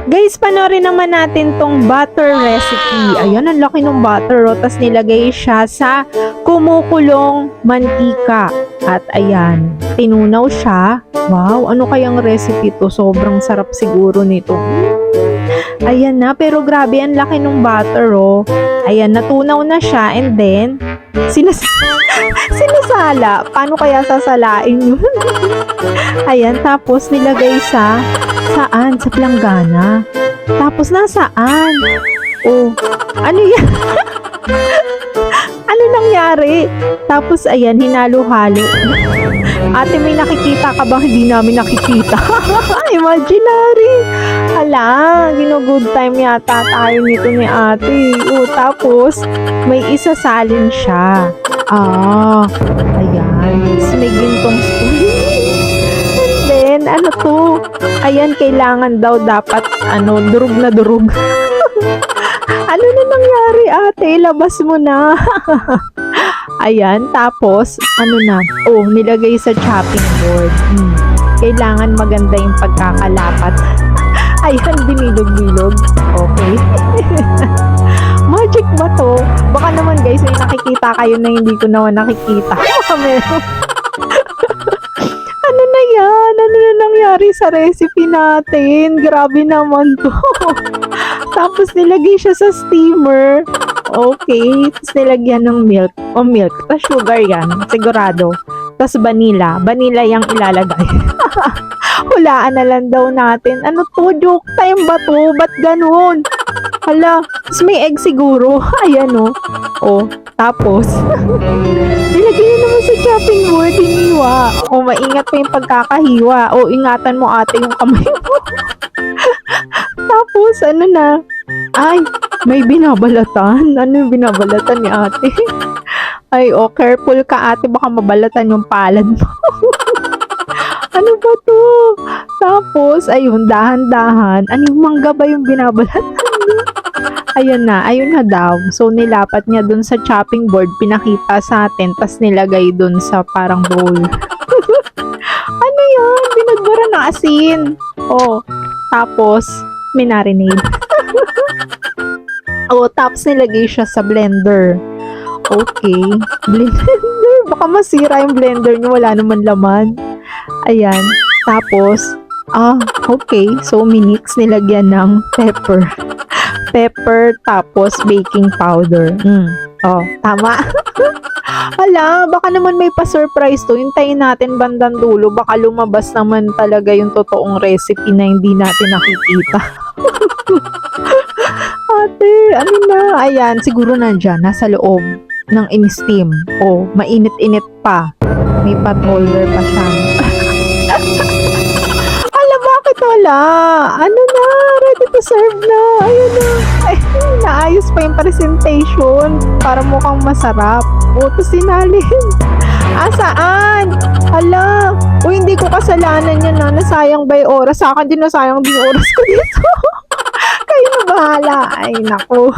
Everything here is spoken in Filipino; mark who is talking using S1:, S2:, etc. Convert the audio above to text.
S1: Guys, panoorin naman natin tong butter recipe. Ayan, ang laki ng butter. Tapos nilagay siya sa kumukulong mantika. At ayan, tinunaw siya. Wow, ano kayang recipe to? Sobrang sarap siguro nito. Ayan na, pero grabe, ang laki ng butter, oh. Ayan, natunaw na siya. And then, sinasala. Paano kaya sasalain yun? Ayan, tapos nilagay saan? Sa planggana. Tapos nasaan? Oh, ano yan? Ano nangyari? Tapos ayan, hinalo-halo. Ate, may nakikita ka bang hindi namin nakikita? Imaginary. Hala, gino-good time yata tayo nito ni ate. Oh, tapos may isasalin siya. Ayan. Tapos may gintong spoon. Ano to? Ayan, kailangan daw dapat durog na durog. Ano na nangyari, ate? Labas mo na. Ayan, tapos nilagay sa chopping board. Kailangan maganda yung pagkakalapat. Ayan, binilog-bilog. Okay. Magic ba to? Baka naman guys, may nakikita kayo na hindi ko naman nakikita. Meron. Ano na yan? Ano na nangyari sa recipe natin? Grabe naman to. Tapos nilagay siya sa steamer. Okay. Tapos nilagyan ng milk. Milk. Tapos sugar yan. Sigurado. Tapos vanilla. Vanilla yung ilalagay. Hulaan na lang daw natin. Ano to? Joke time ba to? Ba't ganun? Hala. Tapos may egg siguro. Ayan o. Tapos, nilagay na naman sa chopping board, hiniwa. Maingat pa yung pagkakahiwa. Ingatan mo ate yung kamay mo. Tapos, Ay, may binabalatan. Ano yung binabalatan ni ate? Ay, careful ka ate, baka mabalatan yung palad mo. Ano ba to? Tapos, ayun, dahan-dahan. Ano yung mangga ba yung binabalatan? Ayun na daw. So, nilapat niya dun sa chopping board, pinakita sa atin, tas nilagay dun sa parang bowl. Ano yan? Binadbara na asin. Tapos, minarinade. Tapos nilagay siya sa blender. Okay. Blender. Baka masira yung blender niya, wala naman laman. Ayan. Tapos, okay. So, minix, nilagyan ng pepper, tapos baking powder. Tama. Hala, baka naman may pa-surprise to. Hintayin natin bandang dulo. Baka lumabas naman talaga yung totoong recipe na hindi natin nakikita. Ate, ano na? Ayan, siguro nandyan, nasa loob ng in-steam. Mainit-init pa. May pot holder pa siya. Bakit wala? Ano na? Ready to serve na. Ayun na. Ay, naayos pa yung presentation para mukhang masarap. Tapos sinalin. Saan? Hala. Hindi ko kasalanan yan na. Nasayang ba yung oras? Sa akin din nasayang din yung oras ko dito. Kayo na bahala. Ay, naku.